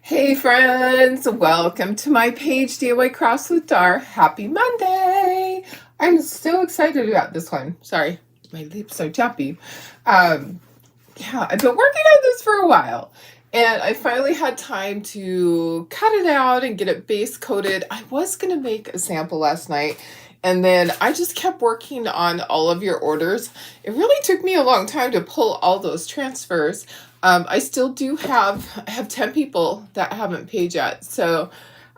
Hey friends, welcome to my page DIY Crafts with Dar. Happy Monday! I'm so excited about this one. Sorry, my lips are chappy. Yeah, I've been working on this for a while and I finally had time to cut it out and get it base coated. I was going to make a sample last night and then I just kept working on all of your orders. It really took me a long time to pull all those transfers. I still do have 10 people that haven't paid yet. So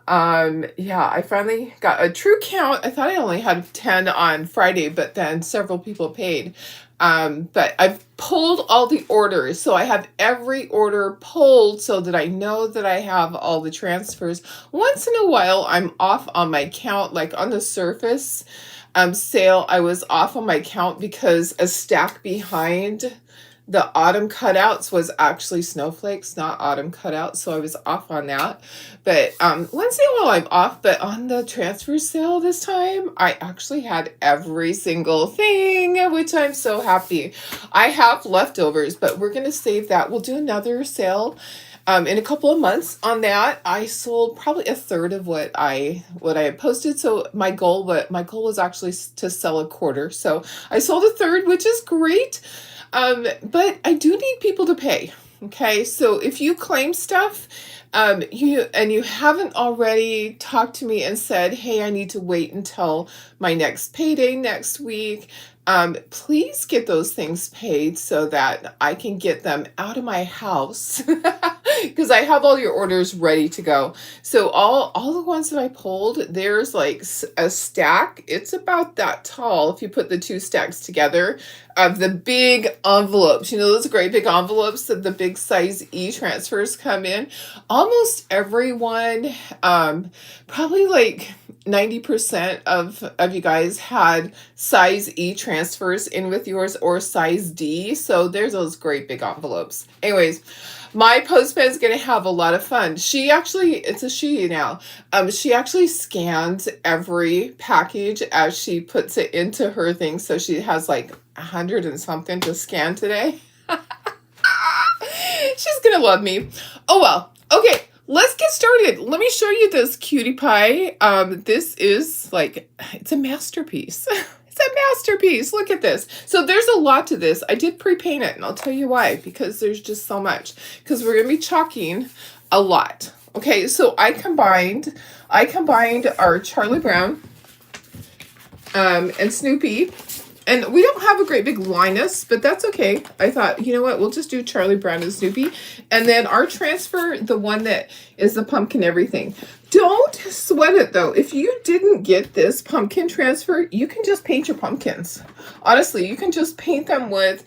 yeah, I finally got a true count. I thought I only had 10 on Friday, but then several people paid. But I've pulled all the orders, so I have every order pulled so that I know that I have all the transfers. Once in a while, I'm off on my count, like on the surface sale, I was off on my count because a stack behind the autumn cutouts was actually snowflakes, not autumn cutouts, so I was off on that. But once in a while I'm off, but on the transfer sale this time, I actually had every single thing, which I'm so happy. I have leftovers, but we're gonna save that. We'll do another sale in a couple of months on that. I sold probably a third of what I had posted. So my goal was actually to sell a quarter. So I sold a third, which is great. But I do need people to pay. Okay, so if you claim stuff, you haven't already talked to me and said, hey, I need to wait until my next payday next week. Please get those things paid so that I can get them out of my house because I have all your orders ready to go. So all the ones that I pulled, there's like a stack. It's about that tall if you put the two stacks together of the big envelopes. You know, those great big envelopes that the big size e-transfers come in. Almost everyone, probably like 90% of you guys had size E transfers in with yours or size D. So there's those great big envelopes. Anyways, my postman is going to have a lot of fun. It's a she now. She actually scans every package as she puts it into her thing. So she has like 100 and something to scan today. She's going to love me. Oh, well. Okay. Let's get started. Let me show you this cutie pie. This is like, it's a masterpiece. It's a masterpiece. Look at this. So there's a lot to this. I did pre-paint it, and I'll tell you why, because there's just so much. Because we're going to be chalking a lot. Okay, so I combined our Charlie Brown and Snoopy. And we don't have a great big Linus, but that's okay. I thought, you know what, we'll just do Charlie Brown and Snoopy. And then our transfer, the one that is the pumpkin everything. Don't sweat it, though. If you didn't get this pumpkin transfer, you can just paint your pumpkins. Honestly, you can just paint them with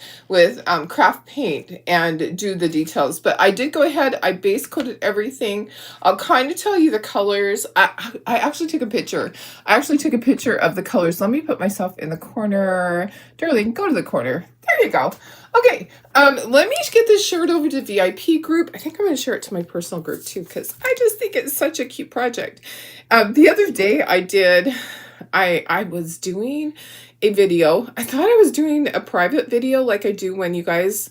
craft paint and do the details. But I did go ahead. I base coated everything. I'll kind of tell you the colors. I actually took a picture. I actually took a picture of the colors. Let me put myself in the corner. Darling, go to the corner. There you go. Okay, let me get this shared over to VIP group. I think I'm going to share it to my personal group too, because I just think it's such a cute project. The other day I was doing a video. I thought I was doing a private video like I do when you guys,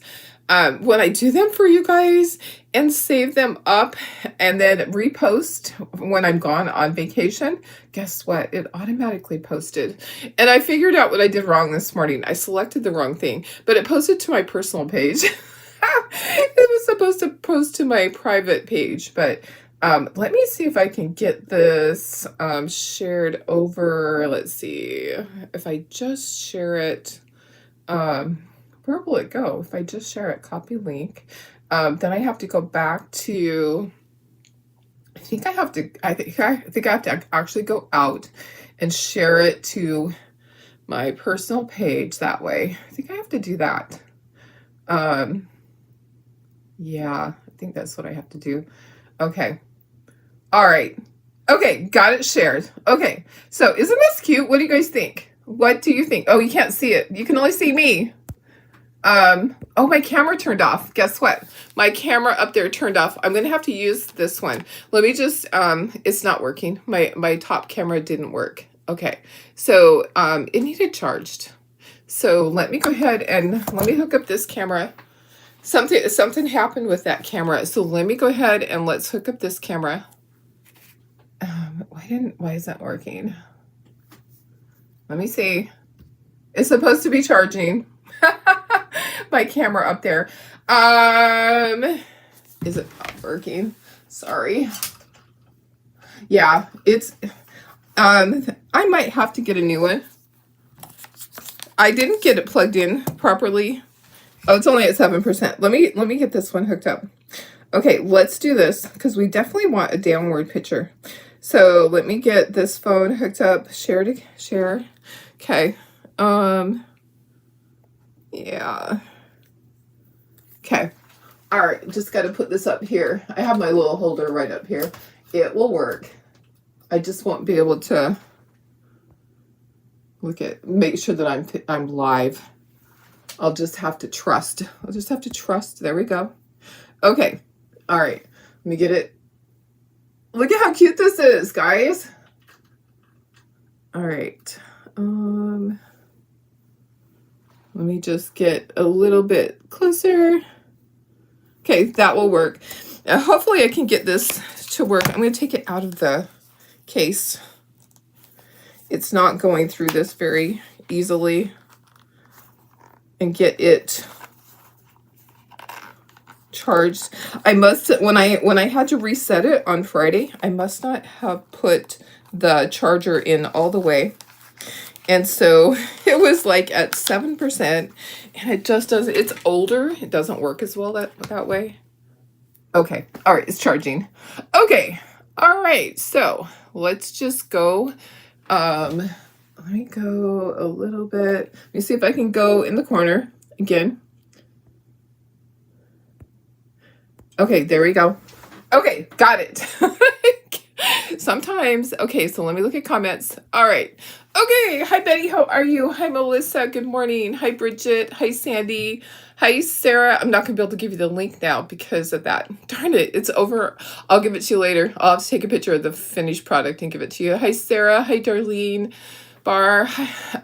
when I do them for you guys and save them up and then repost when I'm gone on vacation. Guess what? It automatically posted. And I figured out what I did wrong this morning. I selected the wrong thing, but it posted to my personal page. It was supposed to post to my private page, but let me see if I can get this shared over. Let's see if I just share it. Where will it go? If I just share it, copy link, then I have to go back to, I think I have to actually go out and share it to my personal page that way. I think I have to do that. Yeah, I think that's what I have to do. Okay. All right. Okay, got it shared. Okay, so isn't this cute? What do you guys think? What do you think? Oh, you can't see it. You can only see me. Oh, my camera turned off. Guess what? My camera up there turned off. I'm going to have to use this one. Let me just, it's not working. My top camera didn't work. Okay. So, it needed charged. So let me go ahead and let me hook up this camera Something happened with that camera. So let me go ahead and let's hook up this camera. Why is that working? Let me see. It's supposed to be charging. My camera up there. Is it not working? Sorry. Yeah, it's I might have to get a new one. I didn't get it plugged in properly. Oh, it's only at 7%. Let me get this one hooked up. Okay, let's do this because we definitely want a downward picture. So let me get this phone hooked up. Share to share. Okay. Yeah. Okay. All right, just got to put this up here. I have my little holder right up here. It will work. I just won't be able to make sure that I'm live. I'll just have to trust. There we go. Okay. All right. Let me get it. Look at how cute this is, guys. All right. Let me just get a little bit closer. Okay, that will work. Hopefully I can get this to work. I'm going to take it out of the case. It's not going through this very easily. And get it charged. I must, when I had to reset it on Friday, I must not have put the charger in all the way. And so it was like at 7%, and it just doesn't, it's older. It doesn't work as well that way. Okay. All right. It's charging. Okay. All right. So let's just go. Let me go a little bit. Let me see if I can go in the corner again. Okay, there we go. Okay, got it. Sometimes, okay, so let me look at comments. All right. Okay, hi Betty, how are you? Hi Melissa, good morning. Hi Bridget, hi Sandy, hi Sarah. I'm not gonna be able to give you the link now because of that. Darn it, it's over. I'll give it to you later. I'll have to take a picture of the finished product and give it to you. Hi Sarah, hi Darlene. Bar.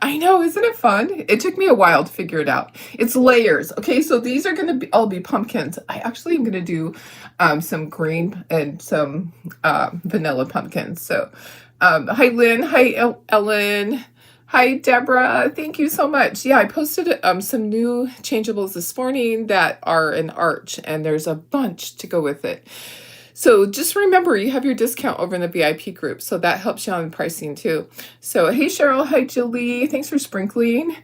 I know, isn't it fun? It took me a while to figure it out. It's layers. Okay, so these are going to all be pumpkins. I actually am going to do some green and some vanilla pumpkins. So hi Lynn, hi Ellen, hi Deborah. Thank you so much. Yeah, I posted some new changeables this morning that are an arch, and there's a bunch to go with it. So just remember, you have your discount over in the VIP group, so that helps you on the pricing too. So hey Cheryl, hi Julie, thanks for sprinkling.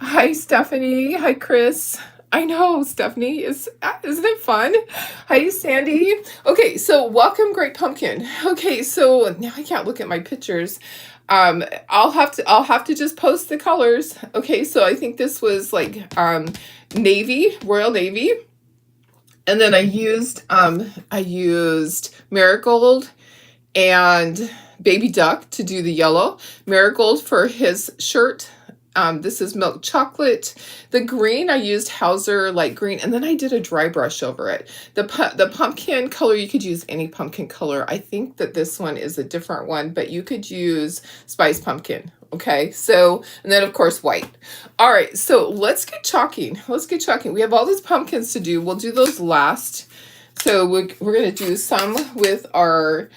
Hi Stephanie, hi Chris. I know, Stephanie, isn't it fun? Hi Sandy. Okay, so welcome Great Pumpkin. Okay, so now I can't look at my pictures. I'll have to just post the colors. Okay, so I think this was like navy, royal navy. And then I used Marigold and Baby Duck to do the yellow. Marigold for his shirt. This is milk chocolate. The green, I used Hauser light green, and then I did a dry brush over it. The pumpkin color, you could use any pumpkin color. I think that this one is a different one, but you could use Spice Pumpkin. Okay, so, and then of course white. All right, so let's get chalking. We have all these pumpkins to do. We'll do those last. So we're going to do some with our,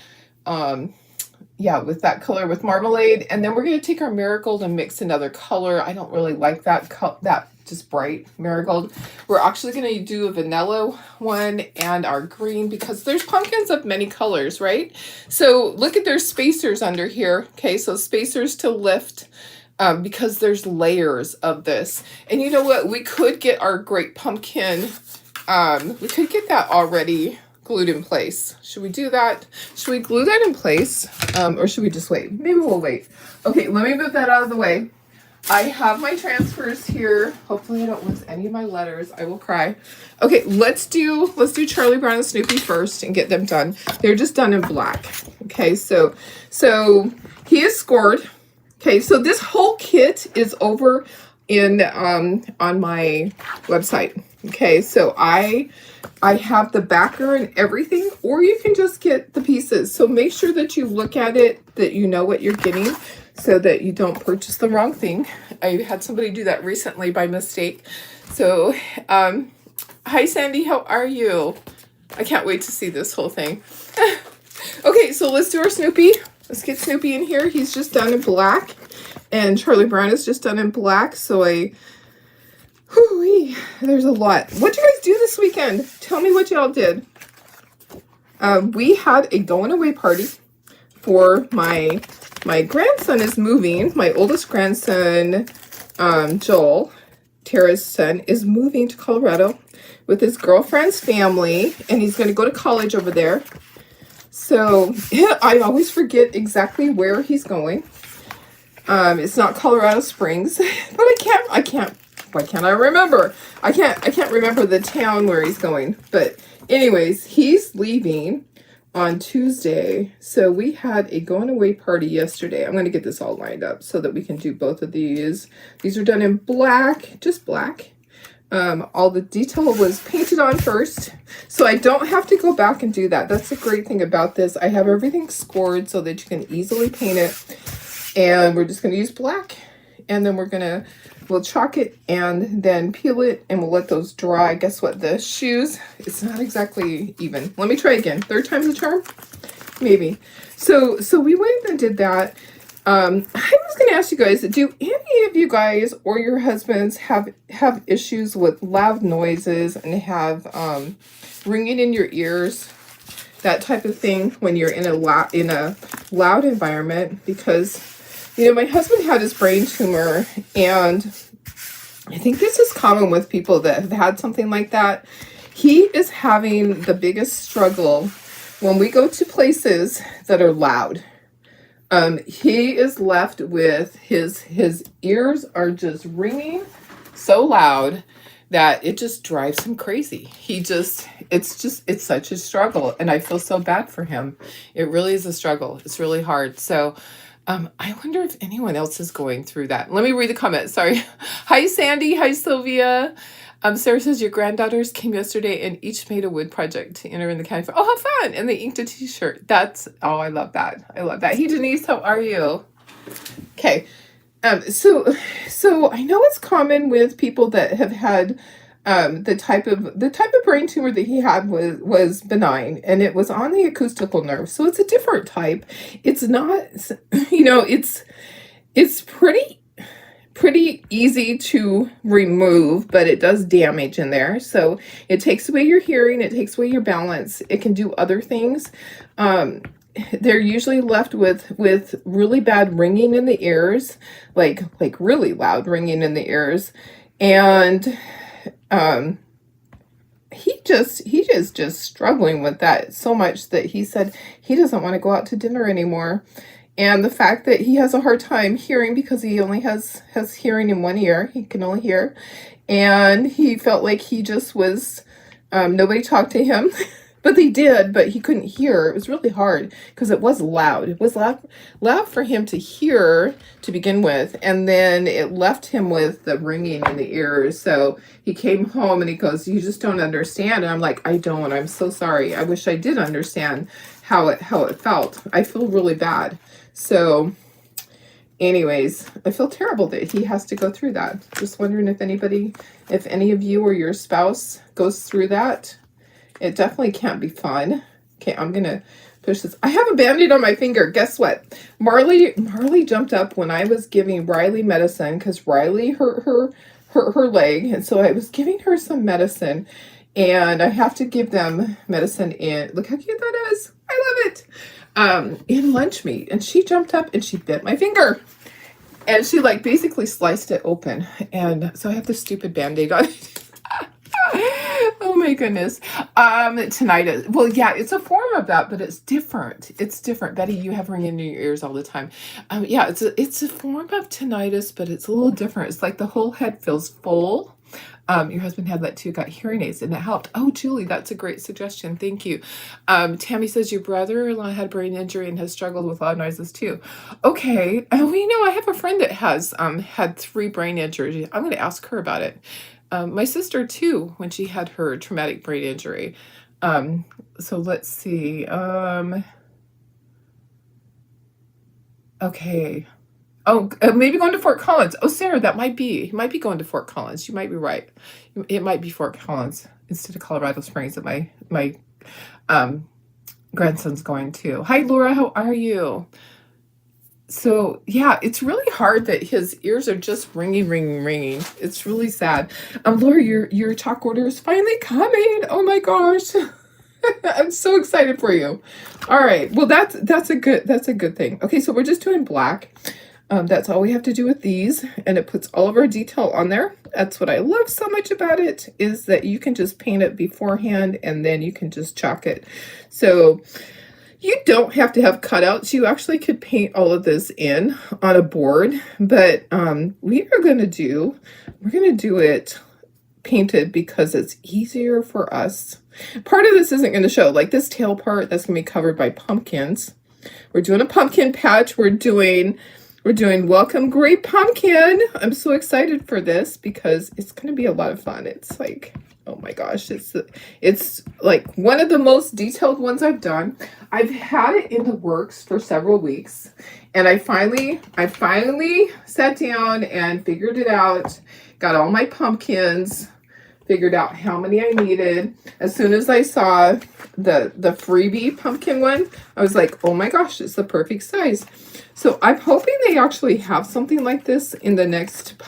with that color with marmalade. And then we're going to take our marigold and mix another color. I don't really like that just bright marigold. We're actually going to do a vanilla one and our green because there's pumpkins of many colors, right? So look at their spacers under here. Okay, so spacers to lift because there's layers of this. And you know what? We could get our Great Pumpkin, we could get that already glued in place. Should we do that? Should we glue that in place? Or should we just wait? Maybe we'll wait. Okay, let me move that out of the way. I have my transfers here. Hopefully I don't lose any of my letters. I will cry. Okay, let's do Charlie Brown and Snoopy first and get them done. They're just done in black. Okay, so he is scored. Okay, so this whole kit is over in on my website. Okay, so I have the backer and everything, or you can just get the pieces. So make sure that you look at it, that you know what you're getting, so that you don't purchase the wrong thing. I had somebody do that recently by mistake. So Hi, Sandy. How are you? I can't wait to see this whole thing. Okay, so let's do our Snoopy. Let's get Snoopy in here. He's just done in black. And Charlie Brown is just done in black. So there's a lot. What did you guys do this weekend? Tell me what y'all did. We had a going away party for my grandson is moving. My oldest grandson, Joel, Tara's son, is moving to Colorado with his girlfriend's family, and he's going to go to college over there. So I always forget exactly where he's going. It's not Colorado Springs, but why can't I remember? I can't remember the town where he's going. But anyways, he's leaving on Tuesday. So we had a going away party yesterday. I'm going to get this all lined up so that we can do both of these. These are done in black, just black. All the detail was painted on first, so I don't have to go back and do that. That's the great thing about this. I have everything scored so that you can easily paint it. And we're just going to use black, and then we'll chalk it and then peel it, and we'll let those dry. Guess what? The shoes, it's not exactly even. Let me try again. Third time's the charm? Maybe. So we went and did that. I was going to ask you guys, do any of you guys or your husbands have issues with loud noises and have ringing in your ears, that type of thing, when you're in a loud environment? Because, my husband had his brain tumor, and I think this is common with people that have had something like that. He is having the biggest struggle when we go to places that are loud. He is left with his ears are just ringing so loud that it just drives him crazy. It's such a struggle, and I feel so bad for him. It really is a struggle. It's really hard. So I wonder if anyone else is going through that. Let me read the comments. Sorry. Hi, Sandy. Hi, Sylvia. Sarah says your granddaughters came yesterday and each made a wood project to enter in the county fair. Oh, how fun! And they inked a t-shirt. I love that. I love that. Hey, Denise, how are you? Okay. So I know it's common with people that have had the type of brain tumor that he had was benign, and it was on the acoustical nerve. So it's a different type. It's not, it's pretty easy to remove, but it does damage in there. So it takes away your hearing, it takes away your balance. It can do other things. They're usually left with really bad ringing in the ears, like really loud ringing in the ears. And he is just struggling with that so much that he said he doesn't want to go out to dinner anymore. And the fact that he has a hard time hearing because he only has hearing in one ear, he can only hear. And he felt like he just was, nobody talked to him, but they did, but he couldn't hear. It was really hard because it was loud. It was loud for him to hear to begin with. And then it left him with the ringing in the ears. So he came home and he goes, "You just don't understand." And I'm like, "I don't. I'm so sorry. I wish I did understand how it felt. I feel really bad." So anyways, I feel terrible that he has to go through that. Just wondering if any of you or your spouse goes through that. It definitely can't be fun. Okay, I'm gonna push this. I have a Band-Aid on my finger. Guess what? Marley jumped up when I was giving Riley medicine because Riley hurt her leg, and so I was giving her some medicine, and I have to give them medicine in. Look how cute that is. I love it. In lunch meat, and she jumped up and she bit my finger, and she basically sliced it open, and so I have this stupid Band-Aid on it. Oh my goodness. Tinnitus. Well, yeah, it's a form of that, but it's different. It's different. Betty, you have ringing in your ears all the time. Yeah, it's a form of tinnitus, but it's a little different. It's like the whole head feels full. Your husband had that too, got hearing aids, and it helped. Oh, Julie, that's a great suggestion. Thank you. Tammy says your brother-in-law had brain injury and has struggled with loud noises too. Okay. I have a friend that has had 3 brain injuries. I'm going to ask her about it. My sister too, when she had her traumatic brain injury. So let's see. Okay. Oh, maybe going to Fort Collins. Oh, Sarah, he might be going to Fort Collins. You might be right. It might be Fort Collins. instead of Colorado Springs that my grandson's going to. Hi, Laura. How are you? So yeah, it's really hard that his ears are just ringing, ringing, ringing. It's really sad. Laura, your chalk order is finally coming. Oh my gosh. I'm so excited for you. All right. Well, that's a good thing. Okay, so we're just doing black. That's all we have to do with these, and it puts all of our detail on there. That's what I love so much about it, is that you can just paint it beforehand and then you can just chalk it. So you don't have to have cutouts. You actually could paint all of this in on a board, but we're gonna do it painted because it's easier for us. Part of this isn't going to show, like this tail part, that's going to be covered by pumpkins. We're doing a pumpkin patch. We're doing Welcome Great Pumpkin. I'm so excited for this because it's going to be a lot of fun. It's like, oh my gosh, it's like one of the most detailed ones I've done. I've had it in the works for several weeks, and I finally sat down and figured it out. Got all my pumpkins, figured out how many I needed. As soon as I saw the freebie pumpkin one, I was like, oh my gosh, it's the perfect size. So I'm hoping they actually have something like this in the next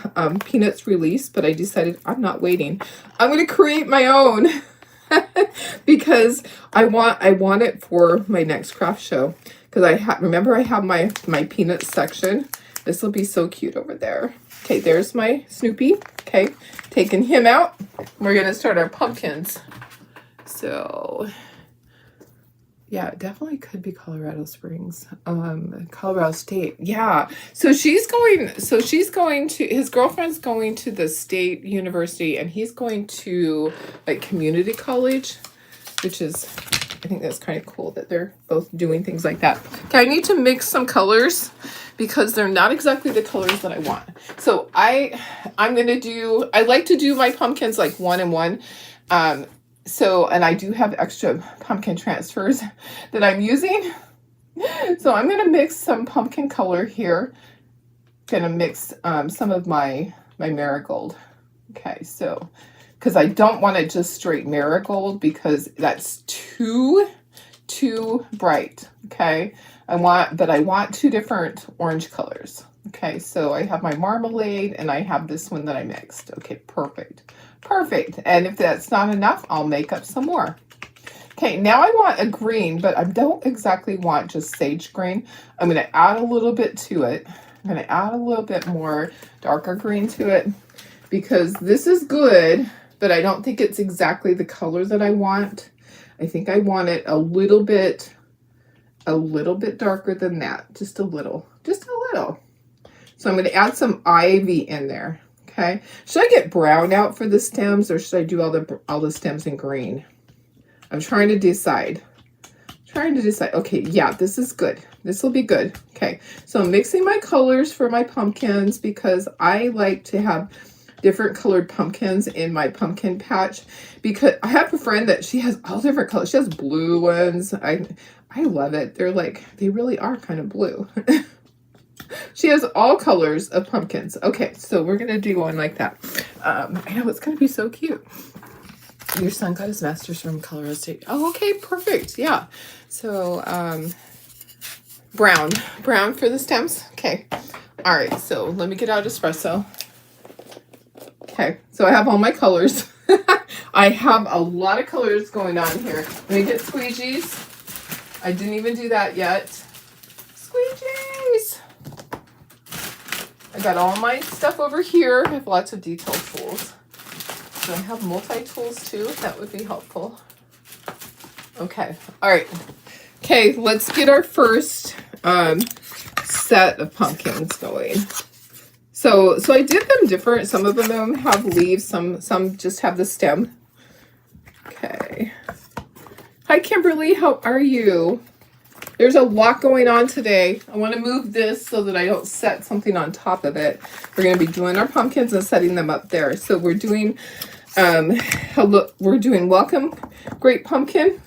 Peanuts release, but I decided I'm not waiting. I'm going to create my own because I want it for my next craft show. Because remember I have my Peanuts section. This will be so cute over there. Okay, there's my Snoopy. Okay, taking him out. We're going to start our pumpkins. So, yeah, it definitely could be Colorado Springs. Colorado State. Yeah. So she's going to, his girlfriend's going to the state university, and he's going to like community college, which is, I think that's kind of cool that they're both doing things like that. Okay, I need to mix some colors because they're not exactly the colors that I want. So I like to do my pumpkins like 1 and 1. And I do have extra pumpkin transfers that I'm using. So I'm going to mix some pumpkin color here. Going to mix some of my marigold. Okay, so because I don't want it just straight marigold because that's too bright. Okay, I want 2 different orange colors. Okay, so I have my marmalade and I have this one that I mixed. Okay, perfect. And if that's not enough, I'll make up some more. Okay, now I want a green, but I don't exactly want just sage green. I'm going to add a little bit to it. I'm going to add a little bit more darker green to it because this is good, but I don't think it's exactly the color that I want. I think I want it a little bit darker than that. Just a little. So I'm going to add some ivy in there. Okay. Should I get brown out for the stems, or should I do all the stems in green? I'm trying to decide. Okay, yeah, this is good. This will be good. Okay. So I'm mixing my colors for my pumpkins because I like to have different colored pumpkins in my pumpkin patch, because I have a friend that she has all different colors. She has blue ones. I love it. They really are kind of blue. She has all colors of pumpkins. Okay, so we're going to do one like that. I know, it's going to be so cute. Your son got his master's from Colorado State. Oh, okay, perfect. Yeah. So, brown for the stems. Okay. All right, so let me get out espresso. Okay, so I have all my colors. I have a lot of colors going on here. Let me get squeegees. I didn't even do that yet. Squeegees. I got all my stuff over here. I have lots of detail tools. So I have multi-tools too, if that would be helpful. Okay, all right. Okay, let's get our first set of pumpkins going. So I did them different. Some of them have leaves, some just have the stem. Okay. Hi, Kimberly, how are you? There's a lot going on today. I want to move this so that I don't set something on top of it. We're going to be doing our pumpkins and setting them up there. So we're doing Welcome Great Pumpkin,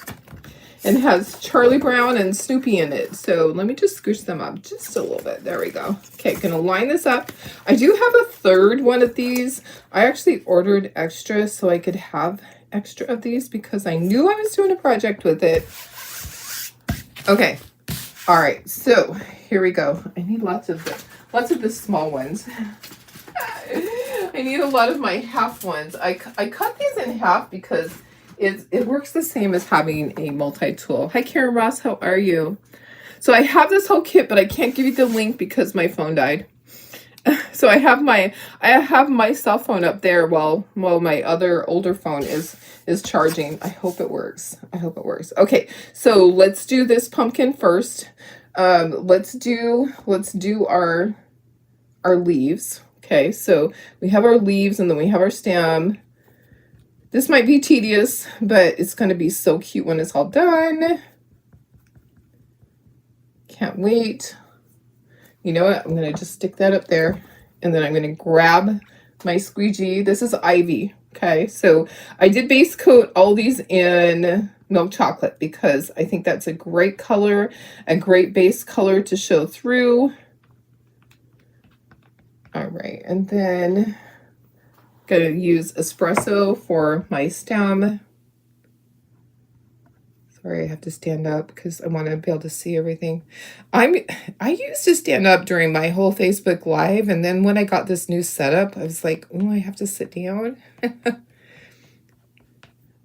and has Charlie Brown and Snoopy in it. So let me just scooch them up just a little bit. There we go. Okay, gonna line this up. I do have a third one of these. I actually ordered extra so I could have extra of these because I knew I was doing a project with it. Okay. All right. So here we go. I need lots of the small ones. I need a lot of my half ones. I cut these in half because it works the same as having a multi-tool. Hi, Karen Ross. How are you? So I have this whole kit, but I can't give you the link because my phone died. So I have my cell phone up there while my other older phone is charging. I hope it works. I hope it works. Okay, so let's do this pumpkin first. Let's do our leaves. Okay, so we have our leaves and then we have our stem. This might be tedious, but it's going to be so cute when it's all done. Can't wait. You know what? I'm going to just stick that up there. And then I'm going to grab my squeegee. This is Ivy. Okay, so I did base coat all these in milk chocolate because I think that's a great color, a great base color to show through. All right, and then going to use espresso for my stem. Sorry, I have to stand up because I want to be able to see everything. I used to stand up during my whole Facebook Live, and then when I got this new setup, I was like, oh, I have to sit down.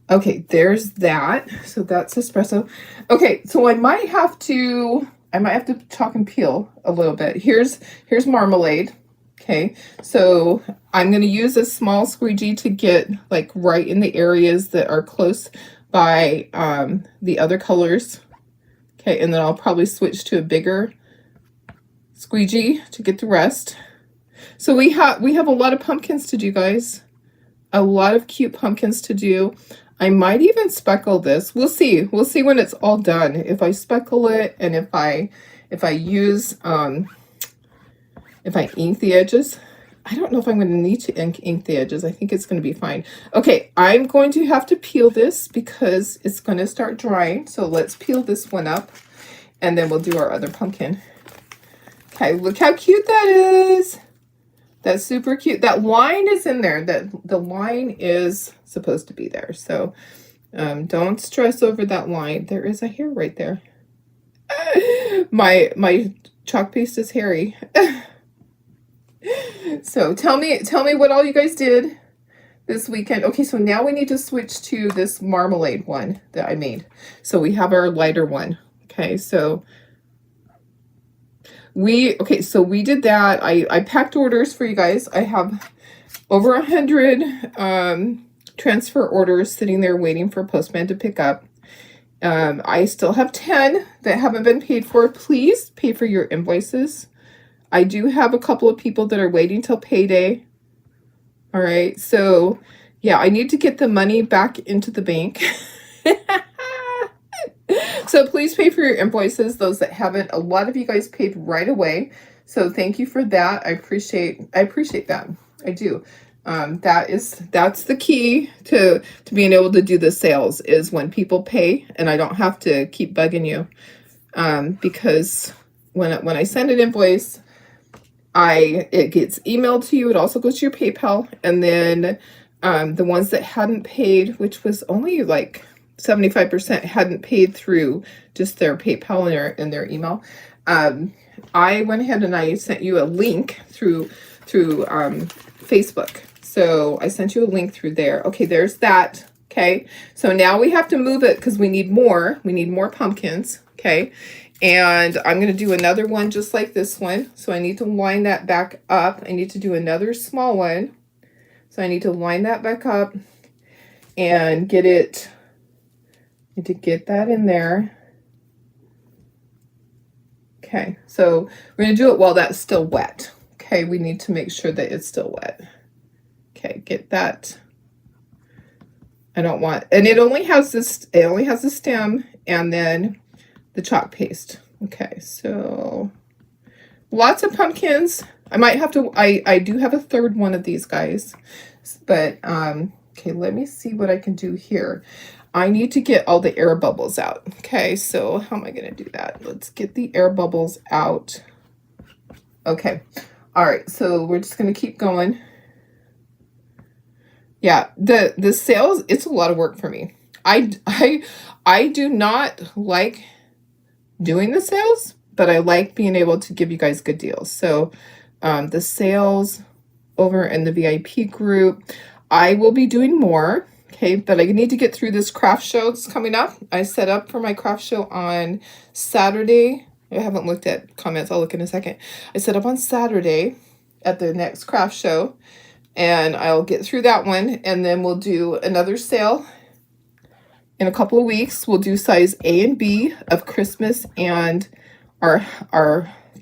Okay, there's that. So that's espresso. Okay, so I might have to chalk and peel a little bit. Here's marmalade. Okay, so I'm going to use a small squeegee to get like right in the areas that are close by the other colors. Okay, and then I'll probably switch to a bigger squeegee to get the rest. So we have a lot of pumpkins to do, guys. A lot of cute pumpkins to do. I might even speckle this. We'll see. We'll see when it's all done. If I speckle it and if I use if I ink the edges. I don't know if I'm going to need to ink the edges. I think it's going to be fine. Okay, I'm going to have to peel this because it's going to start drying. So let's peel this one up and then we'll do our other pumpkin. Okay, look how cute that is. That's super cute. That line is in there. The line is supposed to be there. So don't stress over that line. There is a hair right there. My chalk paste is hairy. So tell me what all you guys did this weekend. Okay, so now we need to switch to this marmalade one that I made. So we have our lighter one. Okay, so we did that. I packed orders for you guys. I have over 100 transfer orders sitting there waiting for postman to pick up. I still have 10 that haven't been paid for. Please pay for your invoices. I do have a couple of people that are waiting till payday. All right, so yeah, I need to get the money back into the bank. So please pay for your invoices, those that haven't. A lot of you guys paid right away. So thank you for that. I appreciate that. I do. That's the key to being able to do the sales is when people pay and I don't have to keep bugging you. Because when I send an invoice, it gets emailed to you. It also goes to your PayPal. And then the ones that hadn't paid, which was only like 75% hadn't paid through just their PayPal and their email. I went ahead and I sent you a link through Facebook. So I sent you a link through there. Okay, there's that. Okay, so now we have to move it because we need more. We need more pumpkins. Okay, and I'm going to do another one just like this one. So I need to line that back up. I need to do another small one. So I need to line that back up and get it. Need to get that in there. Okay, so we're going to do it while that's still wet. Okay, we need to make sure that it's still wet. Okay, get that. I don't want, and it only has the stem and then the chalk paste. Okay, so lots of pumpkins. I might have to, I do have a third one of these guys, but okay, let me see what I can do here. I need to get all the air bubbles out. Okay, so how am I going to do that? Let's get the air bubbles out. Okay, all right, so we're just going to keep going. Yeah, the sales, it's a lot of work for me. I do not like doing the sales, but I like being able to give you guys good deals. So the sales over in the VIP group, I will be doing more. Okay, but I need to get through this craft show that's coming up. I set up for my craft show on Saturday. I haven't looked at comments. I'll look in a second. I set up on Saturday at the next craft show, and I'll get through that one, and then we'll do another sale in a couple of weeks. We'll do size A and B of Christmas and our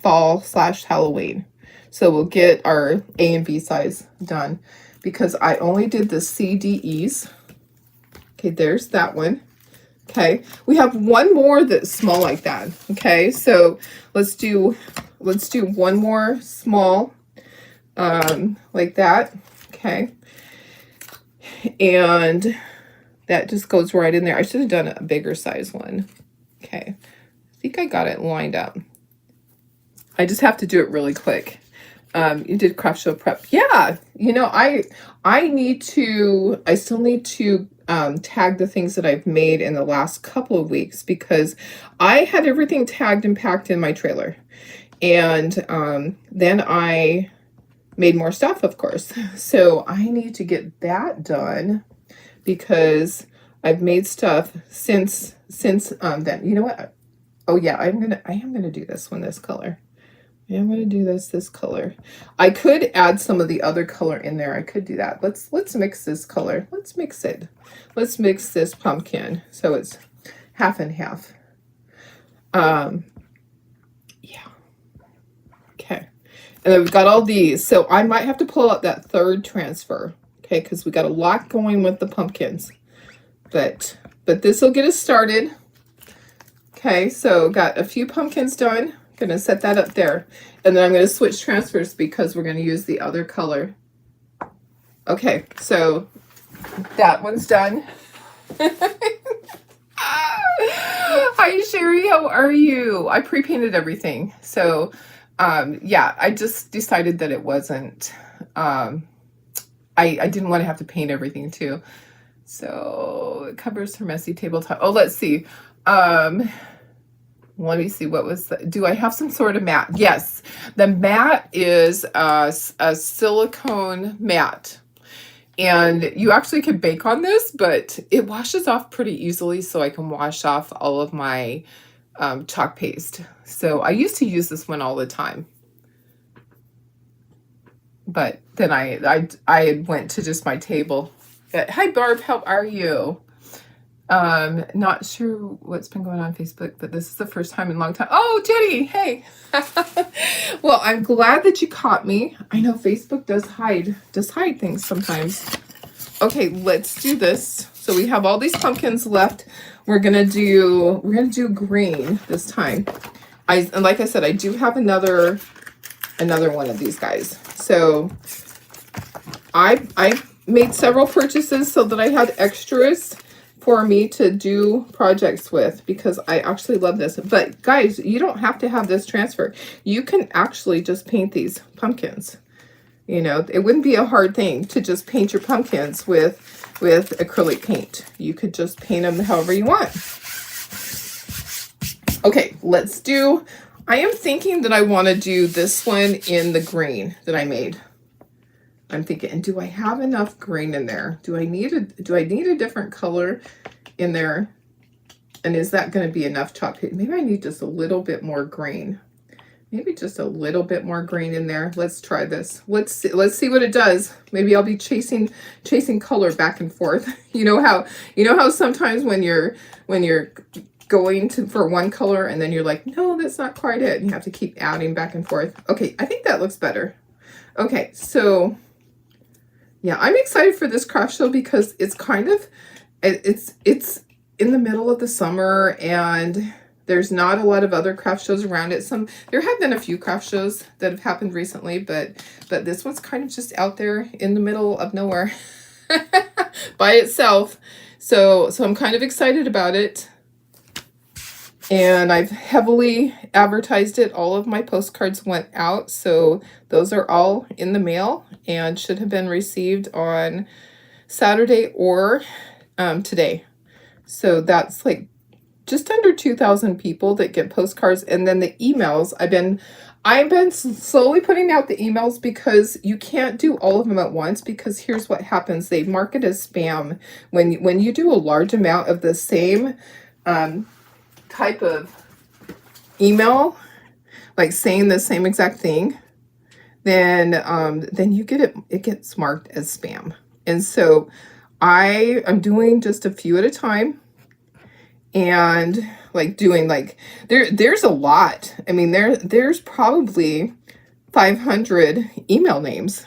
fall / Halloween. So we'll get our A and B size done because I only did the CDEs. Okay, there's that one. Okay, we have one more that's small like that. Okay, so let's do one more small like that. Okay, and that just goes right in there. I should have done a bigger size one. Okay, I think I got it lined up. I just have to do it really quick. You did craft show prep. Yeah, you know, I still need to tag the things that I've made in the last couple of weeks because I had everything tagged and packed in my trailer. And then I made more stuff, of course. So I need to get that done because I've made stuff since then. You know what? Oh yeah, I am gonna do this one this color. Yeah, I'm gonna do this color. I could add some of the other color in there. I could do that. Let's mix this color. Let's mix it. Let's mix this pumpkin so it's half and half. Yeah. Okay. And then we've got all these. So I might have to pull out that third transfer. Okay, because we got a lot going with the pumpkins. But this will get us started. Okay, so got a few pumpkins done. Gonna set that up there, and then I'm going to switch transfers because we're going to use the other color. Okay, so that one's done. Hi Sherry, how are you? I pre-painted everything, so yeah, I just decided that it wasn't I didn't want to have to paint everything too, so it covers her messy tabletop. Oh, let's see. Let me see, what was do I have some sort of mat? Yes, the mat is a silicone mat. And you actually can bake on this, but it washes off pretty easily, so I can wash off all of my chalk paste. So I used to use this one all the time. But then I went to just my table. Hi Barb, how are you? Not sure what's been going on Facebook, but this is the first time in a long time. Oh, Jenny, hey. Well, I'm glad that you caught me. I know Facebook does hide things sometimes. Okay, let's do this. So we have all these pumpkins left. We're gonna do green this time. And like I said, I do have another one of these guys. So I made several purchases so that I had extras for me to do projects with because I actually love this. But guys, you don't have to have this transfer. You can actually just paint these pumpkins. You know, it wouldn't be a hard thing to just paint your pumpkins with acrylic paint. You could just paint them however you want. Okay, let's do, I am thinking that I want to do this one in the green that I made. I'm thinking, and do I have enough green in there? Do I need a different color in there? And is that going to be enough chalk paste? Maybe I need just a little bit more green. Maybe just a little bit more green in there. Let's try this. Let's see what it does. Maybe I'll be chasing color back and forth. You know how sometimes when you're going for one color and then you're like, no, that's not quite it. You have to keep adding back and forth. Okay, I think that looks better. Okay, so yeah, I'm excited for this craft show because it's kind of, it's in the middle of the summer and there's not a lot of other craft shows around it. There have been a few craft shows that have happened recently, but this one's kind of just out there in the middle of nowhere by itself. So I'm kind of excited about it. And I've heavily advertised it. All of my postcards went out, so those are all in the mail and should have been received on Saturday or today. So that's like just under 2,000 people that get postcards. And then the emails, I've been slowly putting out the emails because you can't do all of them at once, because here's what happens. They mark it as spam. When you do a large amount of the same type of email, like saying the same exact thing, then you get it gets marked as spam. And so I'm doing just a few at a time, and like doing like there's a lot. I mean, there's probably 500 email names.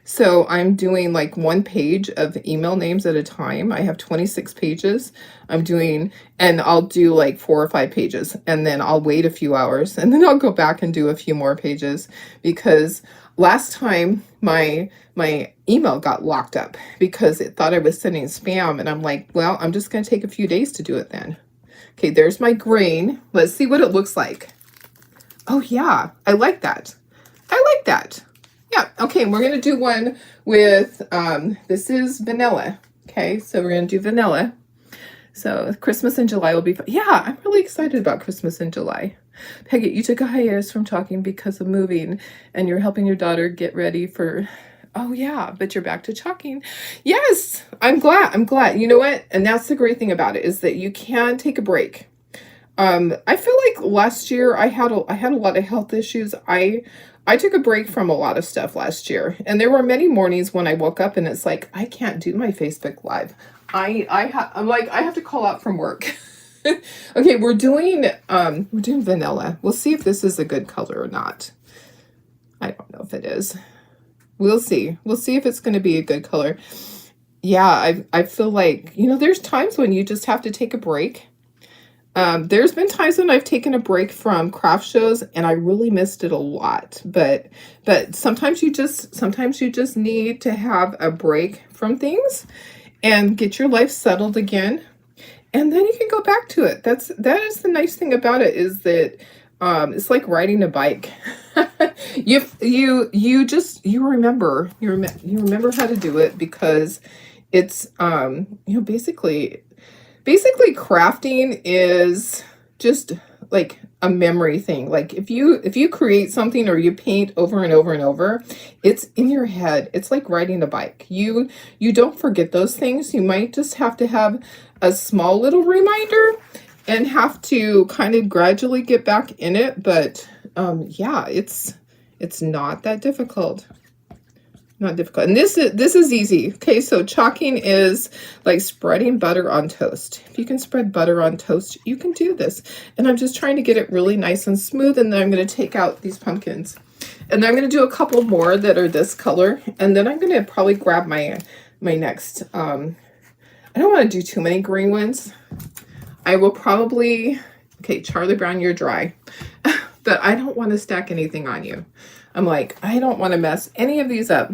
So I'm doing like one page of email names at a time. I have 26 pages. And I'll do like 4 or 5 pages, and then I'll wait a few hours, and then I'll go back and do a few more pages, because last time my email got locked up because it thought I was sending spam, and I'm like, well, I'm just going to take a few days to do it then. Okay, there's my green. Let's see what it looks like. Oh yeah, I like that. I like that. Yeah, okay, we're going to do one with, this is vanilla. Okay, so we're going to do vanilla. So Christmas in July will be fun. Yeah, I'm really excited about Christmas in July. Peggy, you took a hiatus from talking because of moving, and you're helping your daughter get ready for, oh yeah, but you're back to talking. Yes, I'm glad. You know what? And that's the great thing about it, is that you can take a break. I feel like last year I had a lot of health issues. I took a break from a lot of stuff last year, and there were many mornings when I woke up and it's like, I can't do my Facebook Live. I'm like, I have to call out from work. Okay, we're doing vanilla. We'll see if this is a good color or not. I don't know if it is. We'll see. We'll see if it's going to be a good color. Yeah, I feel like, there's times when you just have to take a break. There's been times when I've taken a break from craft shows and I really missed it a lot, but sometimes you just need to have a break from things and get your life settled again, and then you can go back to it. That is the nice thing about it, is that it's like riding a bike. you remember how to do it, because it's basically crafting is just like a memory thing. Like if you create something or you paint over and over and over, it's in your head. It's like riding a bike. You don't forget those things. You might just have to have a small little reminder and have to kind of gradually get back in it. But yeah, it's not that difficult. Not difficult. And this is easy. Okay, so chalking is like spreading butter on toast. If you can spread butter on toast, you can do this. And I'm just trying to get it really nice and smooth, and then I'm going to take out these pumpkins. And then I'm going to do a couple more that are this color, and then I'm going to probably grab my next, I don't want to do too many green ones. I will probably, okay, Charlie Brown, you're dry. But I don't want to stack anything on you. I'm like, I don't want to mess any of these up.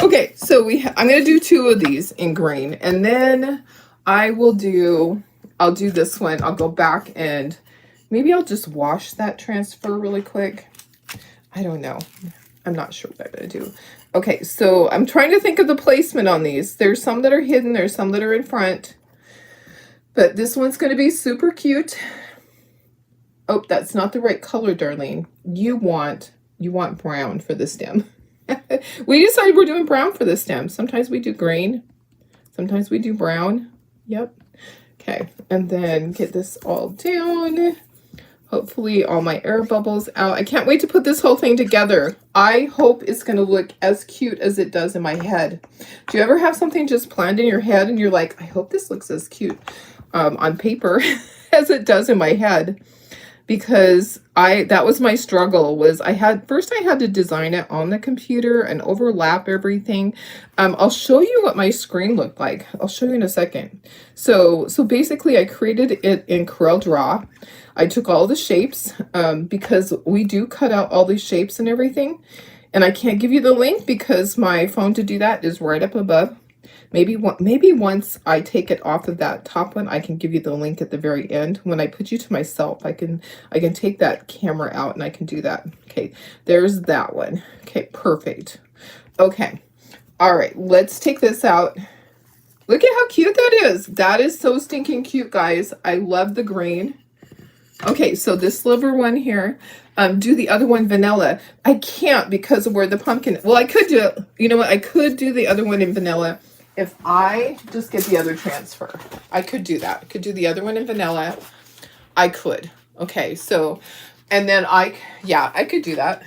Okay, so I'm going to do 2 of these in green, and then I'll do this one. I'll go back and maybe I'll just wash that transfer really quick. I don't know. I'm not sure what I'm going to do. Okay, so I'm trying to think of the placement on these. There's some that are hidden. There's some that are in front. But this one's going to be super cute. Oh, that's not the right color, Darlene. You want brown for the stem. We decided we're doing brown for the stem. Sometimes we do green. Sometimes we do brown. Yep. Okay, and then get this all down. Hopefully all my air bubbles out. I can't wait to put this whole thing together. I hope it's going to look as cute as it does in my head. Do you ever have something just planned in your head and you're like, I hope this looks as cute on paper as it does in my head? Because that was my struggle, was I had to design it on the computer and overlap everything. I'll show you what my screen looked like. I'll show you in a second. So basically I created it in CorelDRAW. I took all the shapes, because we do cut out all these shapes and everything. And I can't give you the link because my phone to do that is right up above. Maybe once I take it off of that top one, I can give you the link at the very end. When I put you to myself, I can take that camera out and I can do that. Okay, there's that one. Okay, perfect. Okay, All right, let's take this out. Look at how cute that is. That is so stinking cute, guys. I love the green. Okay, so this silver one here, do the other one vanilla. I can't because of where the pumpkin, well, I could do it. You know what? I could do the other one in vanilla if I just get the other transfer. I could do that. I could do the other one in vanilla. I could. Okay, so, and then yeah, I could do that.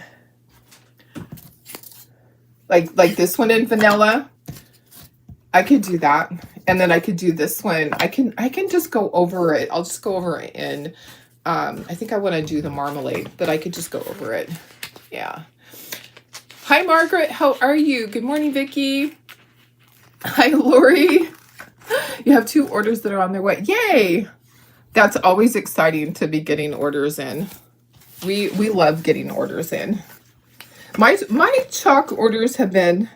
Like this one in vanilla. I could do that. And then I could do this one. I can just go over it. I'll just go over it in, I think I want to do the marmalade, but I could just go over it. Yeah. Hi, Margaret. How are you? Good morning, Vicki. Hi, Lori. You have 2 orders that are on their way. Yay! That's always exciting to be getting orders in. We love getting orders in. My chalk orders have been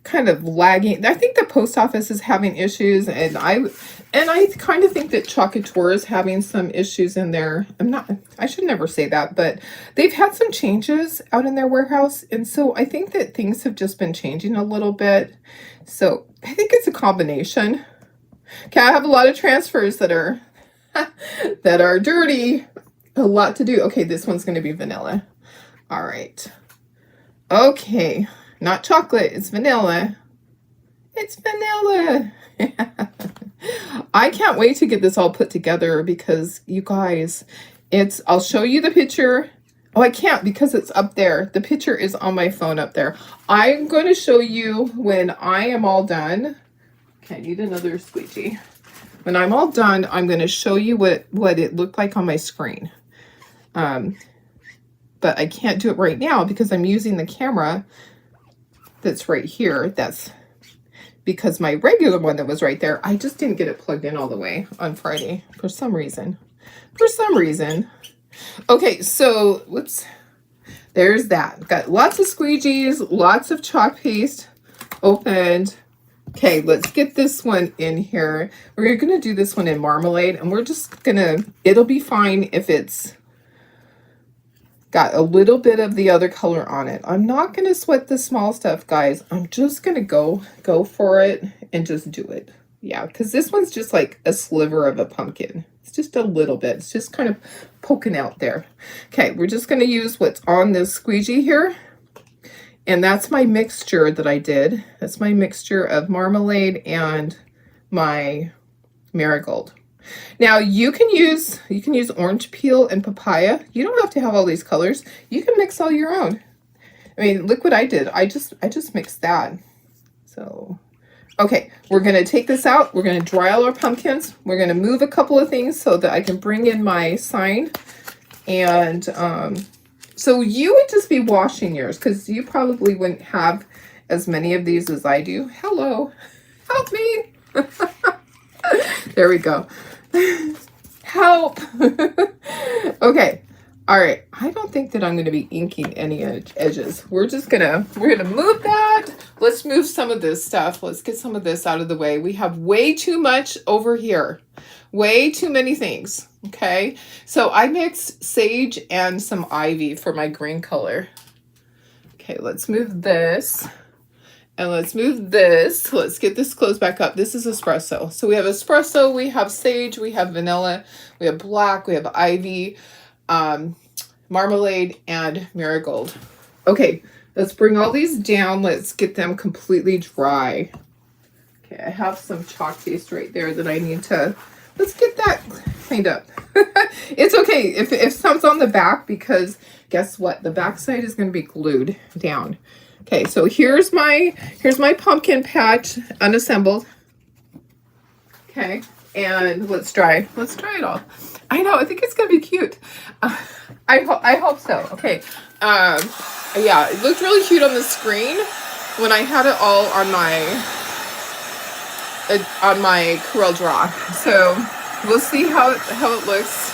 kind of lagging. I think the post office is having issues, and I kind of think that Chalkator is having some issues in there. I should never say that, but they've had some changes out in their warehouse, and so I think that things have just been changing a little bit. So I think it's a combination. Okay, I have a lot of transfers that are that are dirty. A lot to do. Okay, this one's going to be vanilla. All right. Okay, not chocolate, it's vanilla. It's vanilla. I can't wait to get this all put together because you guys, I'll show you the picture. Oh, I can't because it's up there. The picture is on my phone up there. I'm going to show you when I am all done. Okay, I need another squeegee. When I'm all done, I'm going to show you what it looked like on my screen. But I can't do it right now because I'm using the camera that's right here. That's because my regular one that was right there, I just didn't get it plugged in all the way on Friday for some reason. Okay, so there's that. Got lots of squeegees, lots of chalk paste opened. Okay, let's get this one in here. We're going to do this one in marmalade, and we're just going to, it'll be fine if it's got a little bit of the other color on it. I'm not going to sweat the small stuff, guys. I'm just going to go for it and just do it. Yeah, because this one's just like a sliver of a pumpkin. It's just a little bit. It's just kind of poking out there. Okay, we're just going to use what's on this squeegee here. And that's my mixture that I did. That's my mixture of marmalade and my marigold. Now you can use orange peel and papaya. You don't have to have all these colors. You can mix all your own. I mean, look what I did. I just mixed that. So, okay, we're going to take this out. We're going to dry all our pumpkins. We're going to move a couple of things so that I can bring in my sign. And so you would just be washing yours because you probably wouldn't have as many of these as I do. Hello, help me. There we go. Help. Okay. All right. I don't think that I'm going to be inking any edges. We're going to move that. Let's move some of this stuff. Let's get some of this out of the way. We have way too much over here. Way too many things. Okay. So I mixed sage and some ivy for my green color. Okay. Let's move this. And let's move this. Let's get this closed back up. This is espresso. So we have espresso, we have sage, we have vanilla, we have black, we have ivy, marmalade, and marigold. Okay, let's bring all these down. Let's get them completely dry. Okay, I have some chalk paste right there that I need to, let's get that cleaned up. It's okay if some's on the back because guess what? The back side is going to be glued down. Okay, so here's my pumpkin patch unassembled. Okay, and let's dry it all. I know, I think it's gonna be cute. I hope so. Okay, yeah, it looked really cute on the screen when I had it all on my Corel Draw. So we'll see how it looks.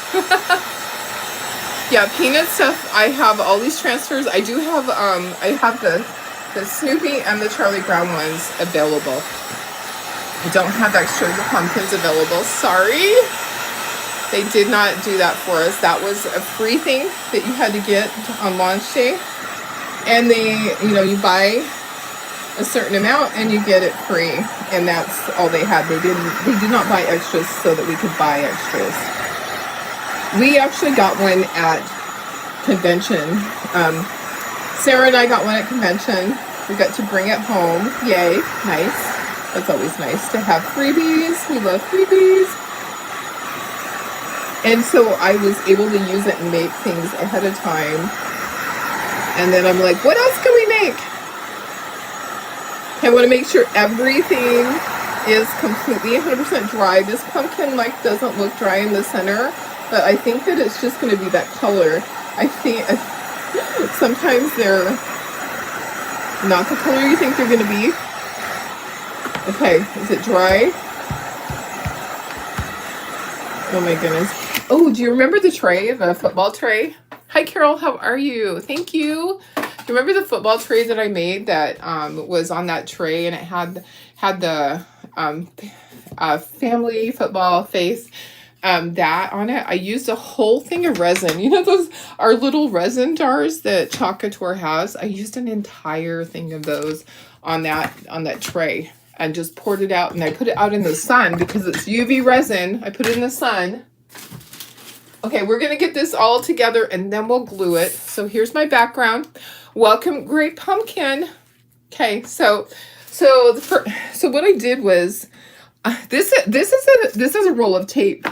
Yeah, peanut stuff. I have all these transfers. I do have I have the Snoopy and the Charlie Brown ones available. I don't have extra of the pumpkins available. Sorry. They did not do that for us. That was a free thing that you had to get on launch day. And they, you buy a certain amount and you get it free. And that's all they had. They did not buy extras so that we could buy extras. We actually got one at convention. Sarah and I got one at convention. We got to bring it home. Yay, nice. That's always nice to have freebies. We love freebies. And so I was able to use it and make things ahead of time. And then I'm like, what else can we make? I want to make sure everything is completely 100% dry. This pumpkin like doesn't look dry in the center, but I think that it's just going to be that color. I think sometimes they're not the color you think they're going to be. Okay, is it dry? Oh my goodness. Oh, do you remember the tray, the football tray? Hi Carol, how are you? Thank you. Do you remember the football tray that I made that was on that tray and it had the family football face that on it? I used a whole thing of resin. You know those our little resin jars that Chocator has? I used an entire thing of those on that tray and just poured it out, and I put it out in the sun because it's UV resin. I put it in the sun. Okay, we're gonna get this all together and then we'll glue it. So here's my background. Welcome, Great Pumpkin. Okay, so what I did was this is a roll of tape.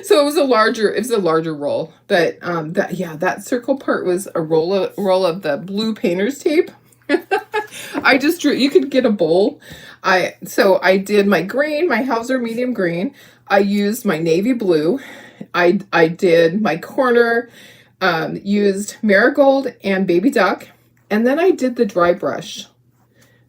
So it was a larger roll, but that circle part was a roll of the blue painter's tape. I just drew. You could get a bowl. So I did my green, my Hauser medium green. I used my navy blue. I did my corner, used marigold and baby duck, and then I did the dry brush.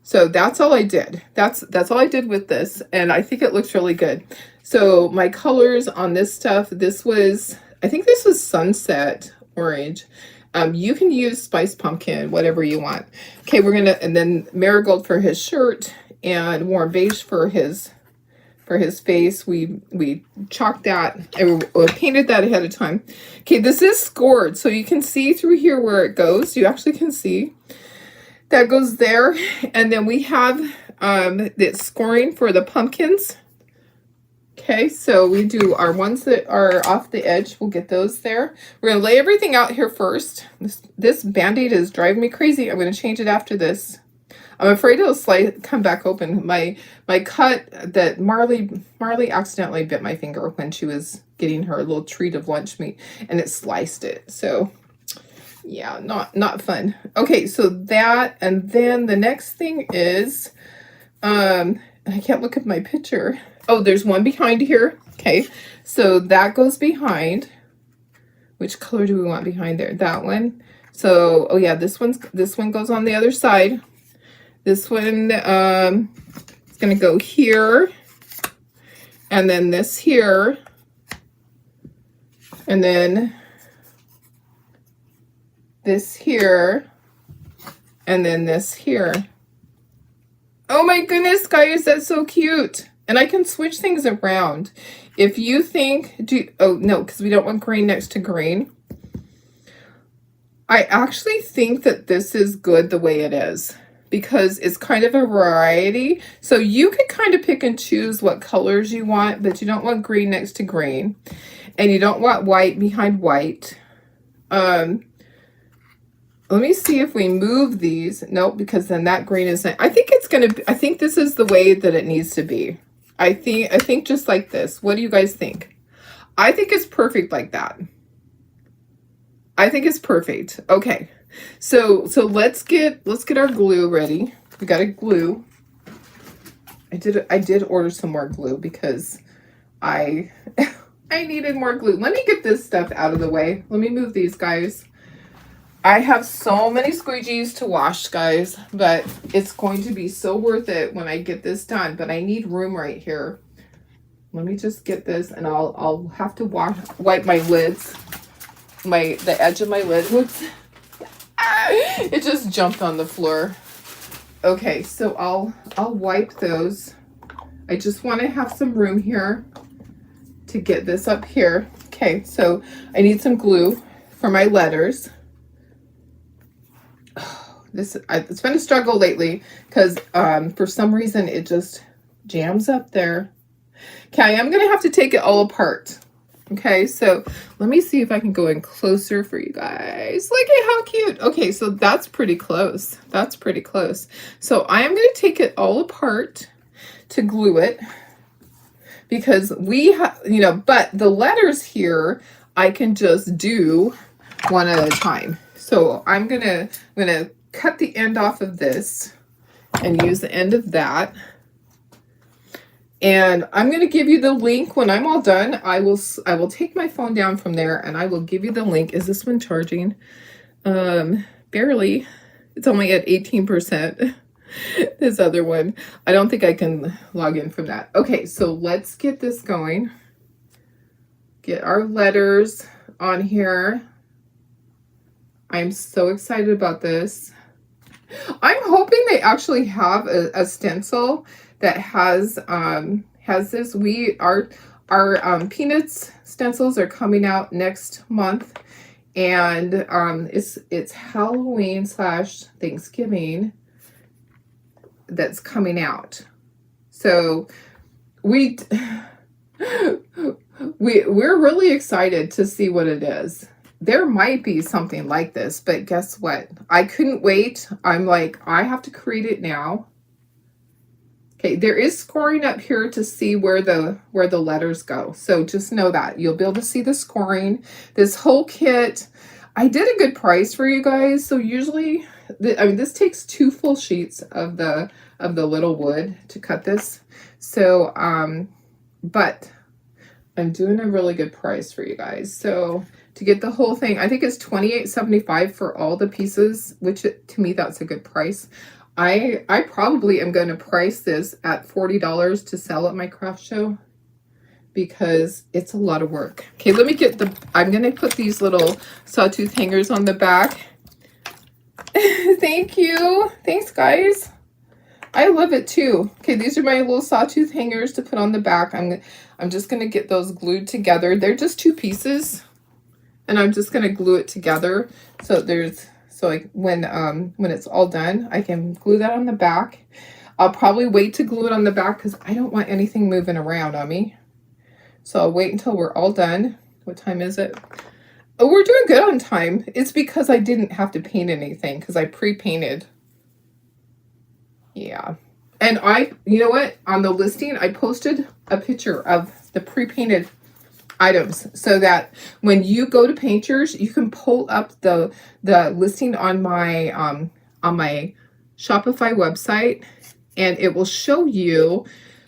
So that's all I did. That's all I did with this, and I think it looks really good. So my colors on this stuff, I think this was sunset orange. You can use spiced pumpkin, whatever you want. Okay, and then marigold for his shirt and warm beige for his face. We chalked that and we painted that ahead of time. Okay, this is scored, so you can see through here where it goes. You actually can see that goes there, and then we have the scoring for the pumpkins. Okay, so we do our ones that are off the edge. We'll get those there. We're gonna lay everything out here first. This Band-Aid is driving me crazy. I'm gonna change it after this. I'm afraid it'll come back open. My cut that Marley accidentally bit my finger when she was getting her little treat of lunch meat, and it sliced it. So yeah, not fun. Okay, so that, and then the next thing is, I can't look at my picture. Oh, there's one behind here. Okay, so that goes behind. Which color do we want behind there? That one. So, oh yeah, this one goes on the other side. This one is gonna go here, and then this here, and then this here, and then this here. Oh my goodness, guys, that's so cute. And I can switch things around. If you think, oh no, because we don't want green next to green. I actually think that this is good the way it is, because it's kind of a variety. So you can kind of pick and choose what colors you want, but you don't want green next to green. And you don't want white behind white. Let me see if we move these. Nope, because then that green is not. I think it's going to be, I think this is the way that it needs to be. I think just like this. What do you guys think? I think it's perfect like that. I think it's perfect. Okay. So let's get our glue ready. We got to glue. I did order some more glue because I needed more glue. Let me get this stuff out of the way. Let me move these guys. I have so many squeegees to wash, guys, but it's going to be so worth it when I get this done. But I need room right here. Let me just get this, and I'll have to wipe my lids, the edge of my lid. Whoops. It just jumped on the floor. Okay, so I'll wipe those. I just want to have some room here to get this up here. Okay, so I need some glue for my letters. It's been a struggle lately because for some reason it just jams up there. Okay, I'm gonna have to take it all apart. Okay, so let me see if I can go in closer for you guys. Look at how cute. Okay, so that's pretty close. That's pretty close. So I am going to take it all apart to glue it because we have, you know, but the letters here, I can just do one at a time. So I'm gonna cut the end off of this and use the end of that. And I'm going to give you the link when I'm all done. I will take my phone down from there and I will give you the link. Is this one charging? Barely. It's only at 18%. This other one, I don't think I can log in from that. Okay, so let's get this going. Get our letters on here. I'm so excited about this. I'm hoping they actually have a stencil that has this. Our Peanuts stencils are coming out next month, and it's Halloween / Thanksgiving that's coming out. So we're really excited to see what it is. There might be something like this, but guess what? I couldn't wait. I'm like, I have to create it now. Okay, there is scoring up here to see where the letters go. So just know that. You'll be able to see the scoring. This whole kit, I did a good price for you guys. So usually, this takes 2 full sheets of the little wood to cut this. So, but I'm doing a really good price for you guys. So to get the whole thing, I think it's $28.75 for all the pieces, which to me, that's a good price. I probably am going to price this at $40 to sell at my craft show because it's a lot of work. Okay, let me get I'm going to put these little sawtooth hangers on the back. Thank you. Thanks, guys. I love it too. Okay, these are my little sawtooth hangers to put on the back. I'm just going to get those glued together. They're just 2 pieces, and I'm just going to glue it together. So like when it's all done, I can glue that on the back. I'll probably wait to glue it on the back because I don't want anything moving around on me. So I'll wait until we're all done. What time is it? Oh, we're doing good on time. It's because I didn't have to paint anything because I pre-painted. Yeah. And you know what? On the listing, I posted a picture of the pre-painted items so that when you go to Painters, you can pull up the listing on my Shopify website, and it will show you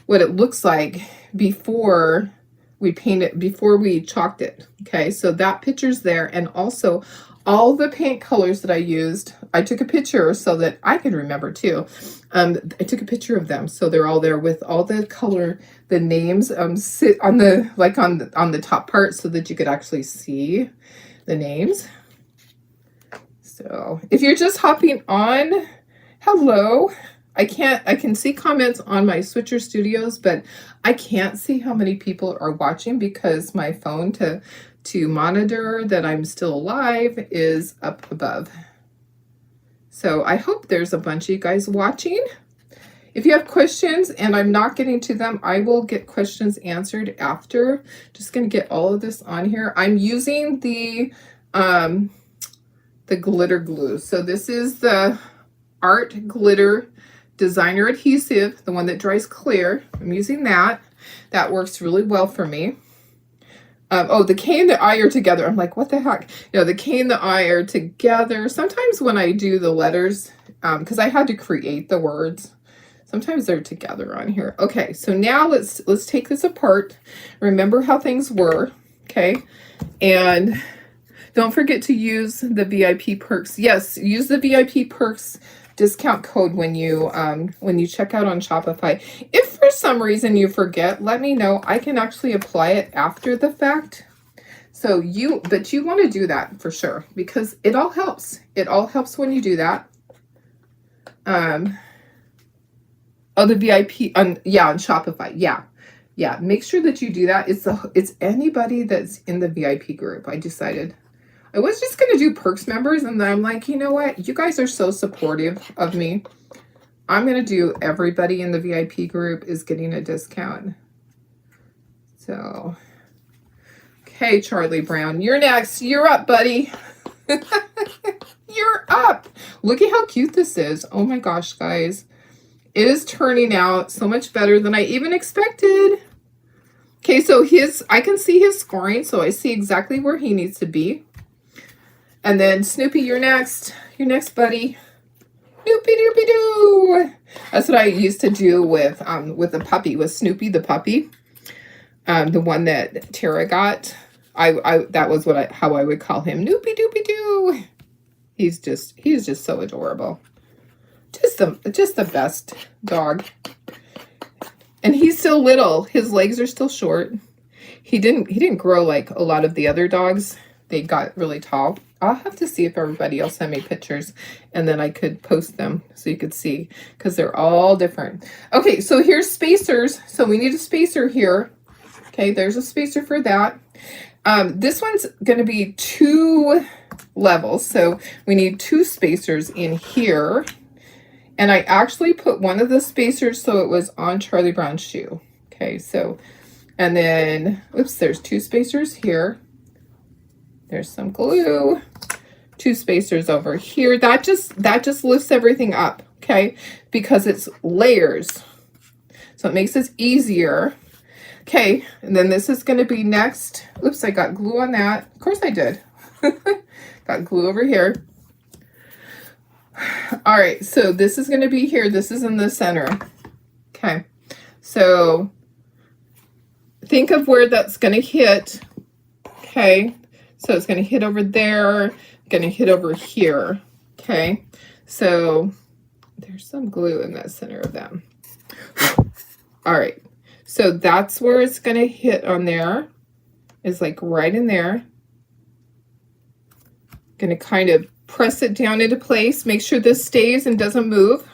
what it looks like before we paint it, before we chalked it. Okay, so that picture's there, and also all the paint colors that I used, I took a picture so that I could remember too. I took a picture of them, so they're all there with all the color, the names sit on the on the top part so that you could actually see the names. So if you're just hopping on, hello. I can see comments on my Switcher Studios, but I can't see how many people are watching because my phone to monitor that I'm still alive is up above. So I hope there's a bunch of you guys watching. If you have questions and I'm not getting to them, I will get questions answered after. Just going to get all of this on here. I'm using the glitter glue. So this is the Art Glitter Designer Adhesive, the one that dries clear. I'm using that. That works really well for me. Oh, the K and the I are together. I'm like, what the heck? You know, the K and the I are together. Sometimes when I do the letters, because I had to create the words, sometimes they're together on here. Okay, so now let's take this apart. Remember how things were, okay? And don't forget to use the VIP perks. Yes, use the VIP perks discount code when you check out on Shopify. If for some reason you forget, let me know. I can actually apply it after the fact. So but you want to do that for sure because it all helps. It all helps when you do that. Oh, the VIP on Shopify. Yeah. Make sure that you do that. It's anybody that's in the VIP group. I decided. I was just going to do Perks members, and then I'm like, you know what? You guys are so supportive of me. I'm going to do everybody in the VIP group is getting a discount. So, okay, Charlie Brown, you're next. You're up, buddy. You're up. Look at how cute this is. Oh my gosh, guys. It is turning out so much better than I even expected. Okay, so I can see his scoring, so I see exactly where he needs to be. And then Snoopy, you're next. You're next, buddy. Snoopy doopy doo. That's what I used to do with the puppy, with Snoopy the puppy. The one that Tara got. That was how I would call him. Noopy doopy doo. He's just so adorable. Just the best dog. And he's still little. His legs are still short. He didn't grow like a lot of the other dogs. They got really tall. I'll have to see if everybody else sent me pictures, and then I could post them so you could see, because they're all different. Okay, so here's spacers. So we need a spacer here. Okay, there's a spacer for that. This one's going to be 2 levels, so we need 2 spacers in here. And I actually put one of the spacers so it was on Charlie Brown's shoe. Okay, so, and then, oops, there's 2 spacers here. There's some glue. 2 spacers over here. That just lifts everything up, okay? Because it's layers. So it makes it easier. Okay, and then this is going to be next. Oops, I got glue on that. Of course I did. Got glue over here. All right, so this is going to be here. This is in the center. Okay, so think of where that's going to hit. Okay, so it's going to hit over there, going to hit over here. Okay, so there's some glue in that center of them. All right, so that's where it's going to hit on there. Is like right in there. Going to kind of press it down into place. Make sure this stays and doesn't move.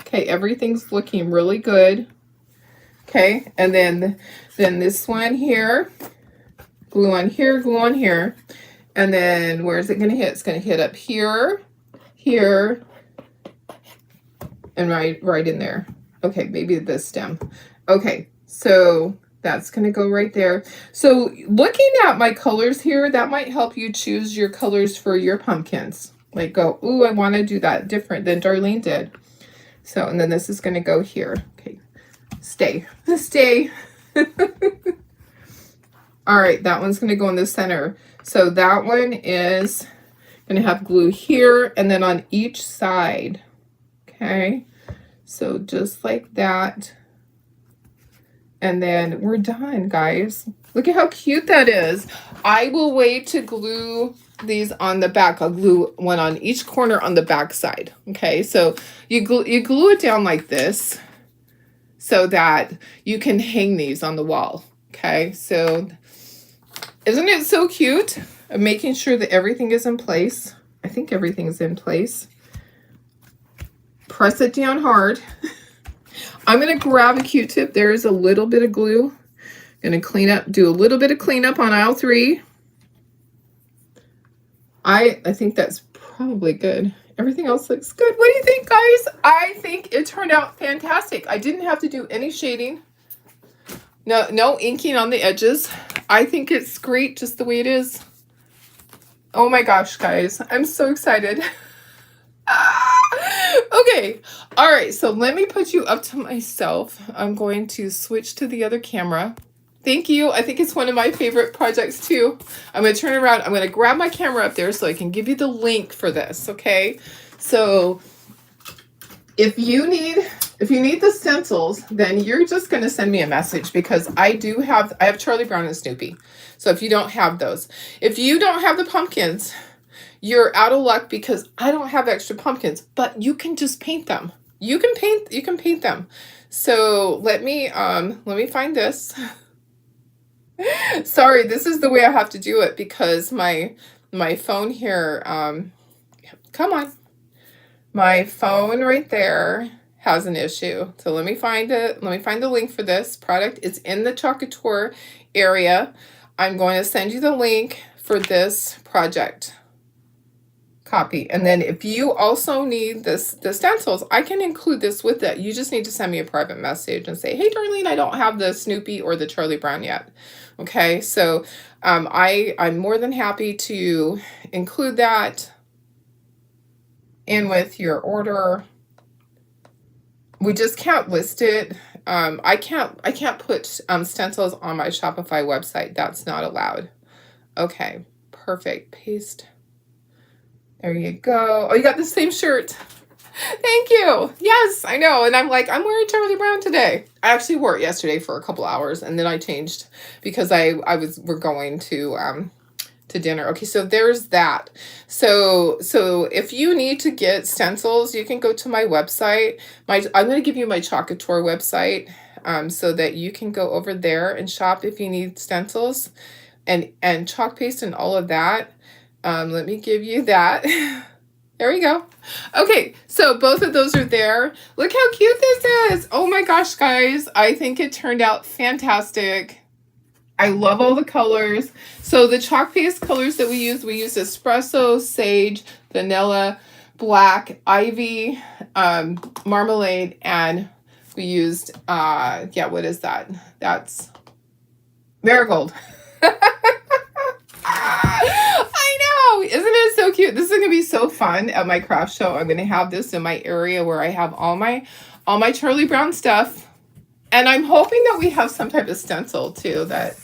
Okay, everything's looking really good. Okay, and then this one here, glue on here, glue on here. And then where is it going to hit? It's going to hit up here, here, and right in there. Okay, maybe this stem. Okay, so that's going to go right there. So looking at my colors here, that might help you choose your colors for your pumpkins. Like go, ooh, I want to do that different than Darlene did. So, and then this is going to go here. Okay, stay. All right, that one's going to go in the center. So that one is going to have glue here and then on each side. Okay, so just like that. And then we're done, guys. Look at how cute that is. I will wait to glue these on the back. I'll glue one on each corner on the back side. Okay, so you glue it down like this so that you can hang these on the wall. Okay, so isn't it so cute? I'm making sure that everything is in place. I think everything's in place. Press it down hard. I'm going to grab a Q-tip. There is a little bit of glue. Going to clean up, do a little bit of cleanup on aisle 3. I think that's probably good. Everything else looks good. What do you think, guys? I think it turned out fantastic. I didn't have to do any shading. No inking on the edges. I think it's great just the way it is. Oh my gosh, guys. I'm so excited. Okay, all right, so let me put you up to myself. I'm going to switch to the other camera. Thank you. I think it's one of my favorite projects too. I'm going to turn around. I'm going to grab my camera up there so I can give you the link for this, okay? So if you need the stencils, then you're just going to send me a message, because I have Charlie Brown and Snoopy. So if you don't have those, if you don't have the pumpkins, you're out of luck, because I don't have extra pumpkins, but you can just paint them. You can paint them. So let me find this. Sorry, this is the way I have to do it, because my phone here, come on. My phone right there has an issue. So let me find it. Let me find the link for this product. It's in the Chocateur area. I'm going to send you the link for this project copy. And then if you also need the stencils, I can include this with it. You just need to send me a private message and say, hey, Darlene, I don't have the Snoopy or the Charlie Brown yet. Okay, so I'm more than happy to include that in with your order. We just can't list it. I can't put stencils on my Shopify website. That's not allowed. Okay, perfect. Paste. There you go. Oh, you got the same shirt. Thank you. Yes, I know. And I'm like, I'm wearing Charlie Brown today. I actually wore it yesterday for a couple hours, and then I changed because we're going to dinner. Okay, so there's that. So if you need to get stencils, you can go to my website. I'm going to give you my Chalkator website, so that you can go over there and shop if you need stencils and chalk paste and all of that. Let me give you that. There we go. Okay, so both of those are there. Look how cute this is. Oh my gosh, guys. I think it turned out fantastic. I love all the colors. So the chalk paste colors that we used espresso, sage, vanilla, black, ivy, marmalade, and we used, what is that? That's marigold. I know, isn't it so cute? This is going to be so fun at my craft show. I'm going to have this in my area where I have all my Charlie Brown stuff. And I'm hoping that we have some type of stencil too, that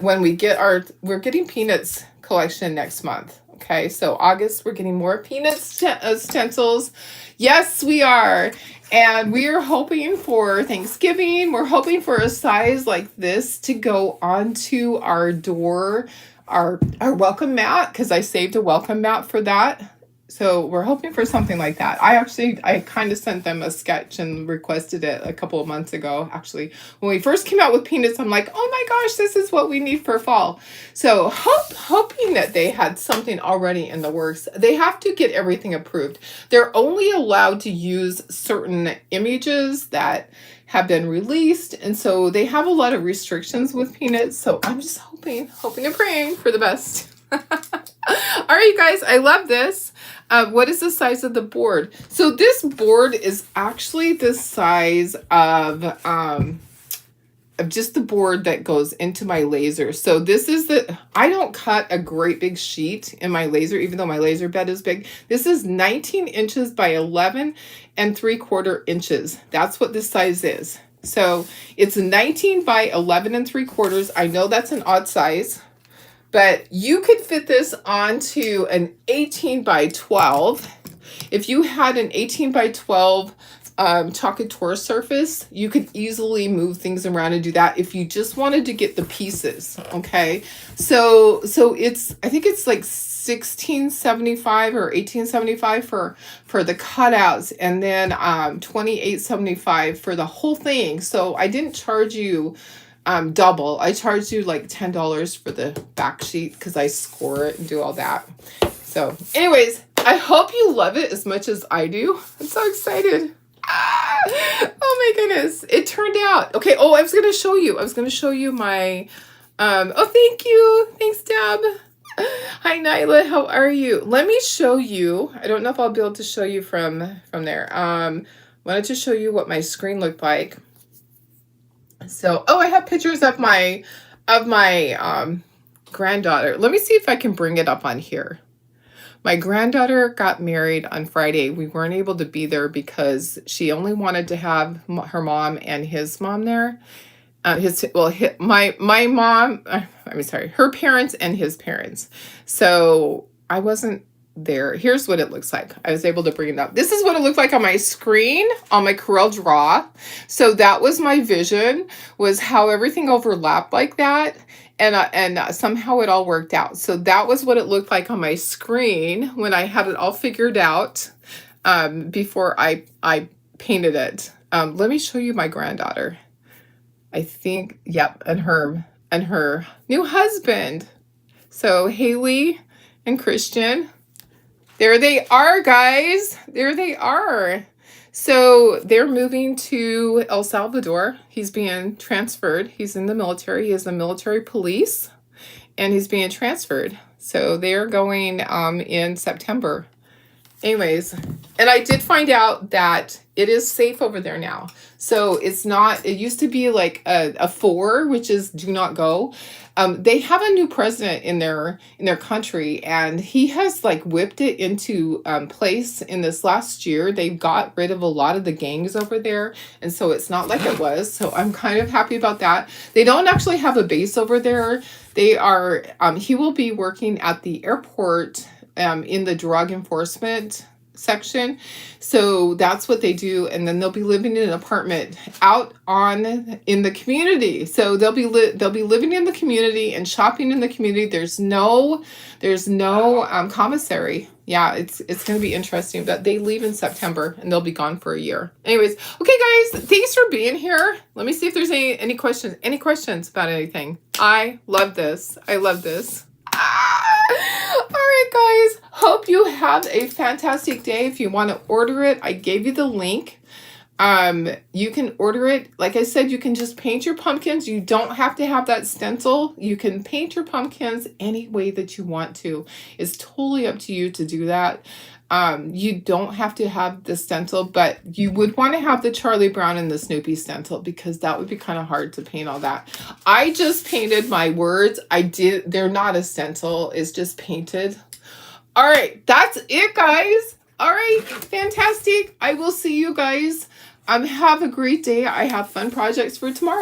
when we're getting Peanuts collection next month. Okay, so August, we're getting more Peanuts stencils. Yes, we are. And we are hoping for Thanksgiving. We're hoping for a size like this to go onto our door, our welcome mat, because I saved a welcome mat for that. So we're hoping for something like that. I kind of sent them a sketch and requested it a couple of months ago. Actually, when we first came out with Peanuts, I'm like, oh my gosh, this is what we need for fall. So hoping that they had something already in the works. They have to get everything approved. They're only allowed to use certain images that have been released. And so they have a lot of restrictions with Peanuts. So I'm just hoping and praying for the best. All right, you guys, I love this. What is the size of the board? So this board is actually the size of just the board that goes into my laser. So this is I don't cut a great big sheet in my laser, even though my laser bed is big. This is 19 inches by 11 3/4 inches. That's what this size is. So it's 19 by 11 3/4. I know that's an odd size, but you could fit this onto an 18 by 12. If you had an 18 by 12 Chalkator surface, you could easily move things around and do that if you just wanted to get the pieces. Okay, so I think it's like $16.75 or $18.75 for the cutouts, and then $28.75 for the whole thing. So I didn't charge you double. I charged you like $10 for the back sheet because I score it and do all that. So anyways, I hope you love it as much as I do. I'm so excited. Oh my goodness. It turned out. Okay. Oh, I was going to show you my, oh, thank you. Thanks, Deb. Hi, Nyla. How are you? Let me show you. I don't know if I'll be able to show you from there. Wanted to show you what my screen looked like. So, I have pictures of my granddaughter. Let me see if I can bring it up on here. My granddaughter got married on Friday. We weren't able to be there because she only wanted to have her mom and his mom there. My mom, her parents and his parents. So I wasn't there. Here's what it looks like. I was able to bring it up. This is what it looked like on my screen on my Corel Draw. So that was my vision, was how everything overlapped like that. And somehow it all worked out. So that was what it looked like on my screen when I had it all figured out before I painted it. Let me show you my granddaughter. I think, yep, and her new husband. So Haley and Christian. There they are, guys. There they are. So they're moving to El Salvador. He's being transferred. He's in the military. He is the military police. and he's being transferred. So they're going in September. Anyways, and I did find out that it is safe over there now. So it's not, it used to be like a 4, which is do not go. They have a new president in their country, and he has like whipped it into place in this last year. They got rid of a lot of the gangs over there, and so it's not like it was. So I'm kind of happy about that. They don't actually have a base over there. They are, he will be working at the airport in the drug enforcement section. So that's what they do, and then they'll be living in an apartment out in the community. So they'll be living in the community and shopping in the community. There's no commissary. Yeah, it's going to be interesting, but they leave in September and they'll be gone for a year. Anyways, okay guys, thanks for being here. Let me see if there's any questions about anything. I love this. All right, guys. Hope you have a fantastic day. If you want to order it, I gave you the link. You can order it. Like I said, you can just paint your pumpkins. You don't have to have that stencil. You can paint your pumpkins any way that you want to. It's totally up to you to do that. You don't have to have the stencil, but you would want to have the Charlie Brown and the Snoopy stencil, because that would be kind of hard to paint all that. I just painted my words. They're not a stencil. It's just painted. All right. That's it, guys. All right. Fantastic. I will see you guys. Have a great day. I have fun projects for tomorrow.